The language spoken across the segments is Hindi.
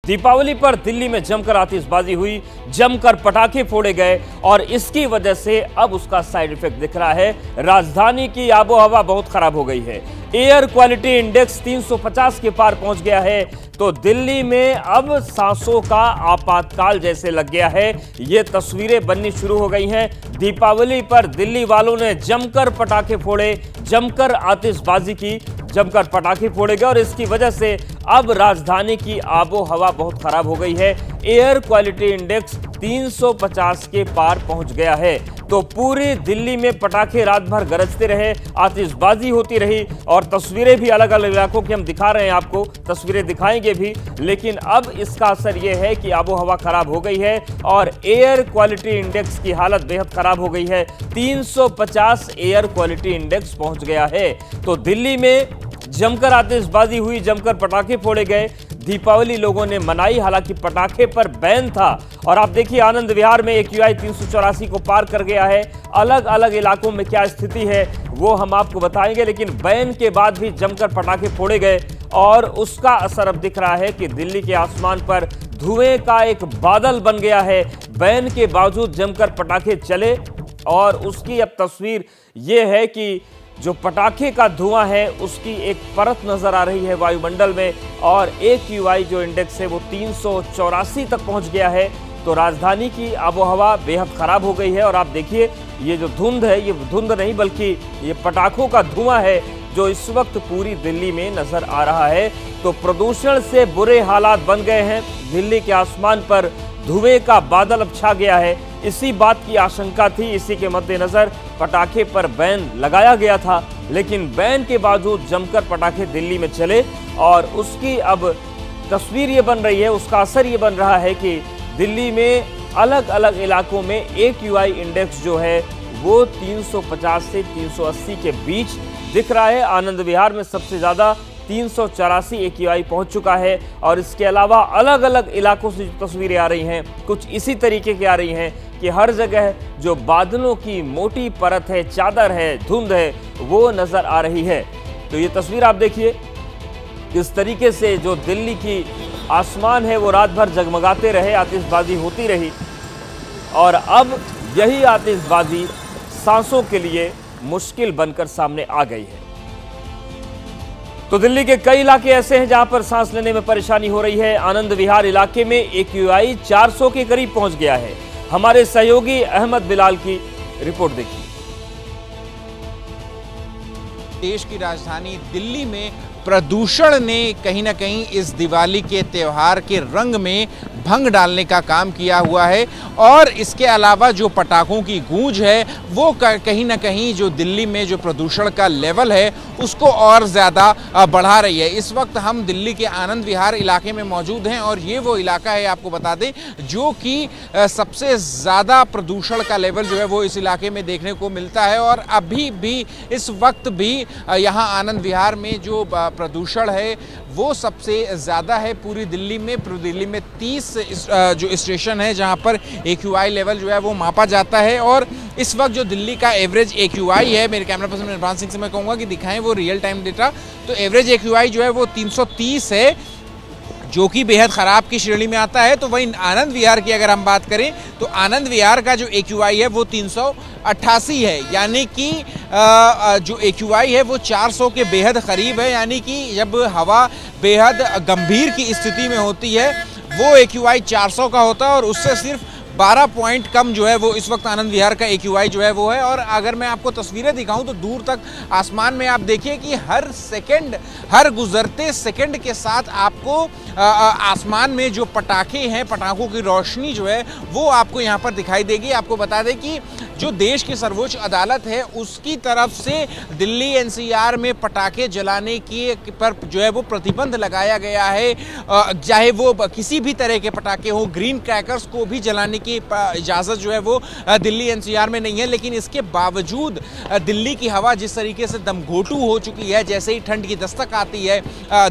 दीपावली पर दिल्ली में जमकर आतिशबाजी हुई, जमकर पटाखे फोड़े गए और इसकी वजह से अब उसका साइड इफेक्ट दिख रहा है। राजधानी की आबोहवा बहुत खराब हो गई है। एयर क्वालिटी इंडेक्स 350 के पार पहुंच गया है। तो दिल्ली में अब सांसों का आपातकाल जैसे लग गया है। ये तस्वीरें बननी शुरू हो गई हैं। दीपावली पर दिल्ली वालों ने जमकर पटाखे फोड़े, जमकर आतिशबाजी की, जमकर पटाखे फोड़े गए और इसकी वजह से अब राजधानी की आबो हवा बहुत खराब हो गई है। एयर क्वालिटी इंडेक्स 350 के पार पहुंच गया है। तो पूरी दिल्ली में पटाखे रात भर गरजते रहे, आतिशबाजी होती रही और तस्वीरें भी अलग अलग इलाकों की हम दिखा रहे हैं, आपको तस्वीरें दिखाएंगे भी। लेकिन अब इसका असर यह है कि आबो हवा खराब हो गई है और एयर क्वालिटी इंडेक्स की हालत बेहद खराब हो गई है। 350 एयर क्वालिटी इंडेक्स पहुंच गया है। तो दिल्ली में जमकर आतिशबाजी हुई, जमकर पटाखे फोड़े गए, दीपावली लोगों ने मनाई। हालांकि पटाखे पर बैन था और आप देखिए आनंद विहार में AQI 384 को पार कर गया है। अलग अलग इलाकों में क्या स्थिति है वो हम आपको बताएंगे, लेकिन बैन के बाद भी जमकर पटाखे फोड़े गए और उसका असर अब दिख रहा है कि दिल्ली के आसमान पर धुएं का एक बादल बन गया है। बैन के बावजूद जमकर पटाखे चले और उसकी अब तस्वीर ये है कि जो पटाखे का धुआं है उसकी एक परत नजर आ रही है वायुमंडल में और AQI जो इंडेक्स है वो 384 तक पहुंच गया है। तो राजधानी की आबोहवा बेहद खराब हो गई है और आप देखिए ये जो धुंध है, ये धुंध नहीं बल्कि ये पटाखों का धुआं है जो इस वक्त पूरी दिल्ली में नजर आ रहा है। तो प्रदूषण से बुरे हालात बन गए हैं। दिल्ली के आसमान पर धुएं का बादल अब छा गया है। इसी बात की आशंका थी, इसी के मद्देनजर पटाखे पर बैन लगाया गया था, लेकिन बैन के बावजूद जमकर पटाखे दिल्ली में चले और उसकी अब तस्वीर ये बन रही है, उसका असर ये बन रहा है कि दिल्ली में अलग अलग इलाकों में AQI इंडेक्स जो है वो 350 से 380 के बीच दिख रहा है। आनंद विहार में सबसे ज्यादा 384 AQI पहुंच चुका है और इसके अलावा अलग अलग इलाकों से जो तस्वीरें आ रही हैं कुछ इसी तरीके की आ रही हैं कि हर जगह जो बादलों की मोटी परत है, चादर है, धुंध है, वो नजर आ रही है। तो ये तस्वीर आप देखिए किस तरीके से जो दिल्ली की आसमान है वो रात भर जगमगाते रहे, आतिशबाजी होती रही और अब यही आतिशबाजी सांसों के लिए मुश्किल बनकर सामने आ गई है। तो दिल्ली के कई इलाके ऐसे हैं जहां पर सांस लेने में परेशानी हो रही है। आनंद विहार इलाके में AQI 400 के करीब पहुंच गया है। हमारे सहयोगी अहमद बिलाल की रिपोर्ट देखिए। देश की राजधानी दिल्ली में प्रदूषण ने कहीं ना कहीं इस दिवाली के त्यौहार के रंग में भंग डालने का काम किया हुआ है और इसके अलावा जो पटाखों की गूंज है वो कहीं ना कहीं जो दिल्ली में जो प्रदूषण का लेवल है उसको और ज़्यादा बढ़ा रही है। इस वक्त हम दिल्ली के आनंद विहार इलाके में मौजूद हैं और ये वो इलाका है, आपको बता दें, जो कि सबसे ज़्यादा प्रदूषण का लेवल जो है वो इस इलाके में देखने को मिलता है और अभी भी इस वक्त भी यहाँ आनंद विहार में जो प्रदूषण है वो सबसे ज़्यादा है पूरी दिल्ली में। पूरी दिल्ली में 30 जो स्टेशन है जहाँ पर AQI लेवल जो है वो मापा जाता है और इस वक्त जो दिल्ली का एवरेज AQI है, मेरे कैमरा पर्सन इरफान सिंह से मैं कहूँगा कि दिखाएं वो रियल टाइम डेटा। तो एवरेज AQI जो है वो 330 है जो कि बेहद ख़राब की श्रेणी में आता है। तो वहीं आनंद विहार की अगर हम बात करें तो आनंद विहार का जो AQI है वो 388 है, यानी कि जो AQI है वो 400 के बेहद करीब है। यानी कि जब हवा बेहद गंभीर की स्थिति में होती है वो AQI 400 का होता है और उससे सिर्फ 12 पॉइंट कम जो है वो इस वक्त आनंद विहार का AQI जो है वो है। और अगर मैं आपको तस्वीरें दिखाऊं तो दूर तक आसमान में आप देखिए कि हर सेकंड, हर गुजरते सेकंड के साथ आपको आसमान में जो पटाखे हैं, पटाखों की रोशनी जो है वो आपको यहाँ पर दिखाई देगी। आपको बता दें कि जो देश की सर्वोच्च अदालत है उसकी तरफ से दिल्ली NCR में पटाखे जलाने की पर जो है वो प्रतिबंध लगाया गया है। चाहे वो किसी भी तरह के पटाखे हो, ग्रीन क्रैकर्स को भी जलाने की इजाज़त जो है वो दिल्ली NCR में नहीं है। लेकिन इसके बावजूद दिल्ली की हवा जिस तरीके से दमघोटू हो चुकी है, जैसे ही ठंड की दस्तक आती है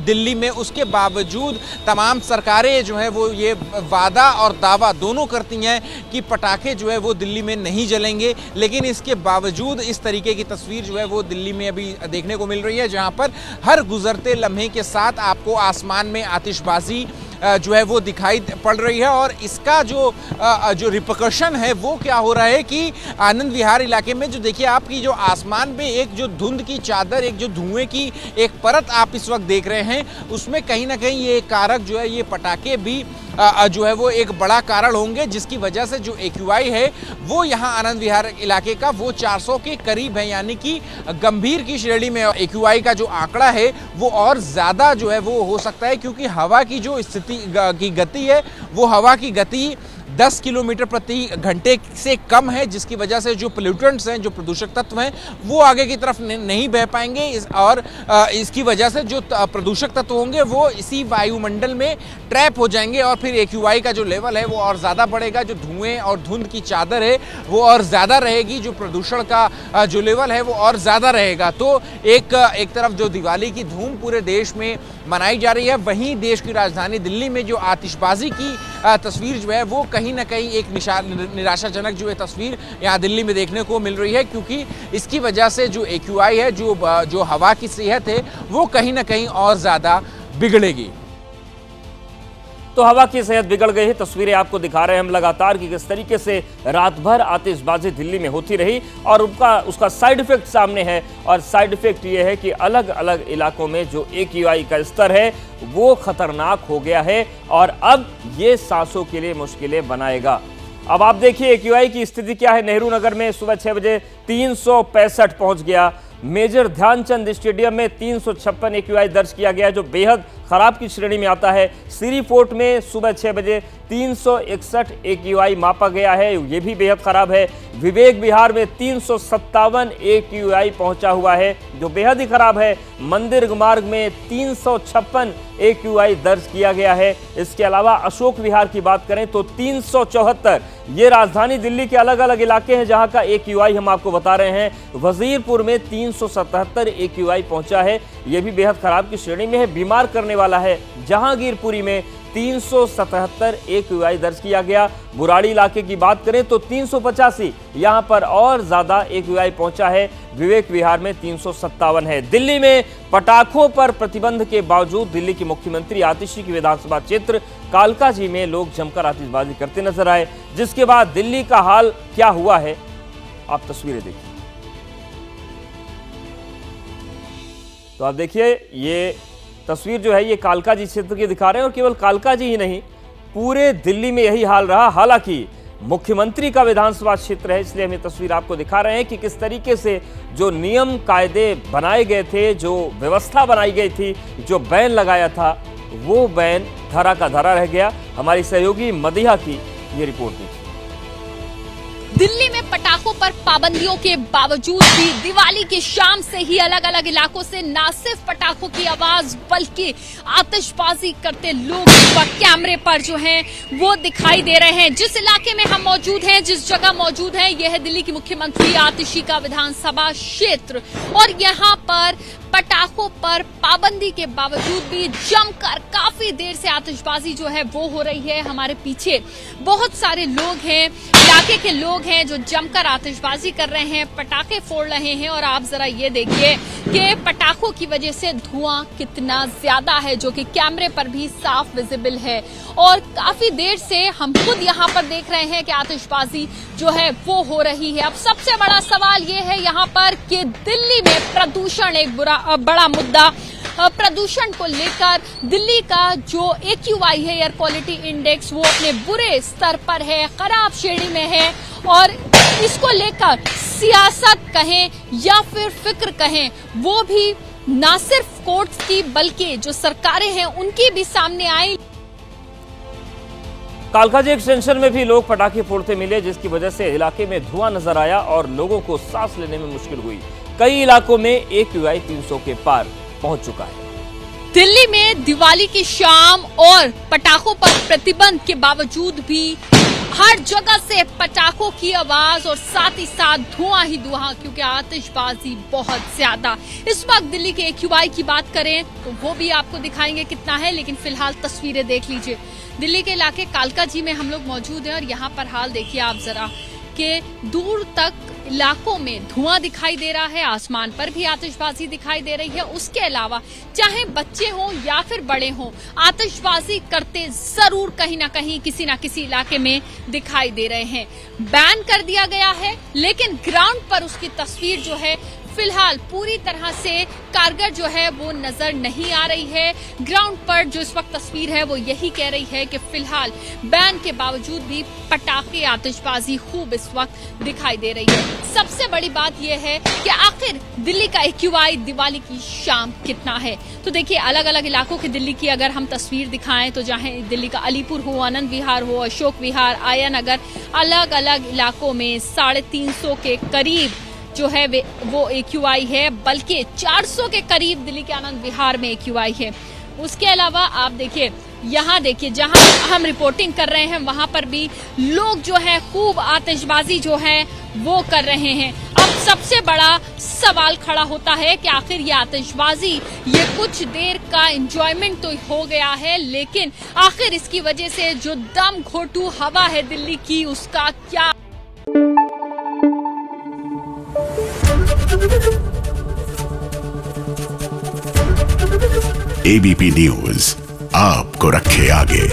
दिल्ली में, उसके बावजूद तमाम सरकारें जो है वो ये वादा और दावा दोनों करती हैं कि पटाखे जो है वो दिल्ली में नहीं जलेंगे। लेकिन इसके बावजूद इस तरीके की तस्वीर जो है वो दिल्ली में अभी देखने को मिल रही है, जहां पर हर गुजरते लम्हे के साथ आपको आसमान में आतिशबाजी जो है वो दिखाई पड़ रही है। और इसका जो रिपरकशन है वो क्या हो रहा है कि आनंद विहार इलाके में जो देखिए आपकी जो आसमान पे एक जो धुंध की चादर, एक जो धुएं की एक परत आप इस वक्त देख रहे हैं, उसमें कहीं ना कहीं ये कारक जो है, ये पटाखे भी जो है वो एक बड़ा कारण होंगे, जिसकी वजह से जो AQI है वो यहाँ आनंद विहार इलाके का वो 400 के करीब है। यानी कि गंभीर की श्रेणी में AQI का जो आंकड़ा है वो और ज़्यादा जो है वो हो सकता है, क्योंकि हवा की जो स्थिति की गति है वो हवा की गति 10 किलोमीटर प्रति घंटे से कम है, जिसकी वजह से जो पोल्यूटेंट्स हैं, जो प्रदूषक तत्व हैं, वो आगे की तरफ नहीं बह पाएंगे। और इसकी वजह से जो प्रदूषक तत्व होंगे वो इसी वायुमंडल में ट्रैप हो जाएंगे और फिर AQI का जो लेवल है वो और ज़्यादा बढ़ेगा। जो धुएं और धुंध की चादर है वो और ज़्यादा रहेगी, जो प्रदूषण का जो लेवल है वो और ज़्यादा रहेगा। तो एक तरफ जो दिवाली की धूम पूरे देश में मनाई जा रही है, वहीं देश की राजधानी दिल्ली में जो आतिशबाजी की तस्वीर जो है वो कहीं ना कहीं एक निराशाजनक जो है तस्वीर यहाँ दिल्ली में देखने को मिल रही है, क्योंकि इसकी वजह से जो AQI है, जो हवा की सेहत है, वो कहीं ना कहीं और ज़्यादा बिगड़ेगी। तो हवा की सेहत बिगड़ गई है। तस्वीरें आपको दिखा रहे हैं हम लगातार कि किस तरीके से रात भर आतिशबाजी दिल्ली में होती रही और उसका साइड इफेक्ट सामने है। और साइड इफेक्ट ये है कि अलग अलग इलाकों में जो AQI का स्तर है वो खतरनाक हो गया है और अब ये सांसों के लिए मुश्किलें बनाएगा। अब आप देखिए AQI की स्थिति क्या है। नेहरू नगर में सुबह 6 बजे 365 पहुंच गया। मेजर ध्यानचंद स्टेडियम में 356 AQI दर्ज किया गया, जो बेहद खराब की श्रेणी में आता है। सिरी फोर्ट में सुबह 6 बजे 361 AQI मापा गया है, ये भी बेहद खराब है। विवेक विहार में 357 AQI पहुंचा हुआ है, जो बेहद ही खराब है। मंदिर मार्ग में 356 AQI दर्ज किया गया है। इसके अलावा अशोक विहार की बात करें तो 374। ये राजधानी दिल्ली के अलग अलग इलाके हैं जहां का AQI हम आपको बता रहे हैं। वजीरपुर में 377 AQI पहुंचा है, यह भी बेहद खराब की श्रेणी में है, बीमार करने वाला है। जहांगीरपुरी में 377 AQI दर्ज किया गया। बुराड़ी इलाके की बात करें तो 385, यहां पर और ज्यादा AQI पहुंचा है। विवेक विहार में 357 है। दिल्ली में पटाखों पर प्रतिबंध के बावजूद दिल्ली की मुख्यमंत्री आतिशी की विधानसभा क्षेत्र कालकाजी में लोग जमकर आतिशबाजी करते नजर आए, जिसके बाद दिल्ली का हाल क्या हुआ है आप तस्वीरें देखिए। तो आप देखिए ये तस्वीर जो है ये कालकाजी क्षेत्र की दिखा रहे हैं और केवल कालकाजी ही नहीं पूरे दिल्ली में यही हाल रहा। हालांकि मुख्यमंत्री का विधानसभा क्षेत्र है, इसलिए हम ये तस्वीर आपको दिखा रहे हैं कि किस तरीके से जो नियम कायदे बनाए गए थे, जो व्यवस्था बनाई गई थी, जो बैन लगाया था, वो बैन धरा का धरा रह गया। हमारी सहयोगी मदीहा की ये रिपोर्ट देखिए। दिल्ली में पटाखों पर पाबंदियों के बावजूद भी दिवाली की शाम से ही अलग अलग इलाकों से न सिर्फ पटाखों की आवाज बल्कि आतिशबाजी करते लोग कैमरे पर जो हैं वो दिखाई दे रहे हैं। जिस इलाके में हम मौजूद हैं, जिस जगह मौजूद हैं, यह है दिल्ली की मुख्यमंत्री आतिशी का विधानसभा क्षेत्र और यहाँ पर पटाखों पर पाबंदी के बावजूद भी जमकर काफी देर से आतिशबाजी जो है वो हो रही है। हमारे पीछे बहुत सारे लोग हैं, इलाके के लोग हैं जो जमकर आतिशबाजी कर रहे हैं, पटाखे फोड़ रहे हैं। और आप जरा ये देखिए कि पटाखों की वजह से धुआं कितना ज्यादा है, जो कि कैमरे पर भी साफ विजिबल है। और काफी देर से हम खुद यहाँ पर देख रहे हैं कि आतिशबाजी जो है वो हो रही है। अब सबसे बड़ा सवाल ये है यहाँ पर कि दिल्ली में प्रदूषण एक बड़ा मुद्दा। प्रदूषण को लेकर दिल्ली का जो AQI है, एयर क्वालिटी इंडेक्स, वो अपने बुरे स्तर पर है, खराब श्रेणी में है। और इसको लेकर सियासत कहें या फिर फिक्र कहें, वो भी ना सिर्फ कोर्ट्स की बल्कि जो सरकारें हैं उनकी भी सामने आई। कालकाजी एक्सटेंशन में भी लोग पटाखे फोड़ते मिले, जिसकी वजह से इलाके में धुआं नजर आया और लोगों को सांस लेने में मुश्किल हुई। कई इलाकों में AQI 300 के पार पहुंच चुका है। दिल्ली में दिवाली की शाम और पटाखों पर प्रतिबंध के बावजूद भी हर जगह से पटाखों की आवाज और साथ ही साथ धुआं ही धुआं, क्योंकि आतिशबाजी बहुत ज्यादा। इस वक्त दिल्ली के AQI की बात करें तो वो भी आपको दिखाएंगे कितना है, लेकिन फिलहाल तस्वीरें देख लीजिए। दिल्ली के इलाके कालकाजी में हम लोग मौजूद हैं और यहाँ पर हाल देखिए आप जरा कि दूर तक इलाकों में धुआं दिखाई दे रहा है, आसमान पर भी आतिशबाजी दिखाई दे रही है। उसके अलावा चाहे बच्चे हों या फिर बड़े हों, आतिशबाजी करते जरूर कहीं ना कहीं किसी ना किसी इलाके में दिखाई दे रहे हैं। बैन कर दिया गया है, लेकिन ग्राउंड पर उसकी तस्वीर जो है फिलहाल पूरी तरह से कारगर जो है वो नजर नहीं आ रही है। ग्राउंड पर जो इस वक्त तस्वीर है वो यही कह रही है कि फिलहाल बैन के बावजूद भी पटाखे, आतिशबाजी खूब इस वक्त दिखाई दे रही है। सबसे बड़ी बात यह है कि आखिर दिल्ली का AQI दिवाली की शाम कितना है। तो देखिए, अलग अलग इलाकों की दिल्ली की अगर हम तस्वीर दिखाएं तो जहां दिल्ली का अलीपुर हो, आनंद विहार हो, अशोक विहार, आया नगर, अलग अलग इलाकों में 350 के करीब जो है वो AQI है, बल्कि 400 के करीब दिल्ली के आनंद विहार में AQI है। उसके अलावा आप देखिए, यहाँ देखिए जहाँ हम रिपोर्टिंग कर रहे हैं वहां पर भी लोग जो है खूब आतिशबाजी जो है वो कर रहे हैं। अब सबसे बड़ा सवाल खड़ा होता है कि आखिर ये आतिशबाजी, ये कुछ देर का एंजॉयमेंट तो हो गया है, लेकिन आखिर इसकी वजह से जो दम घोटू हवा है दिल्ली की, उसका क्या ABP न्यूज आपको रखे आगे।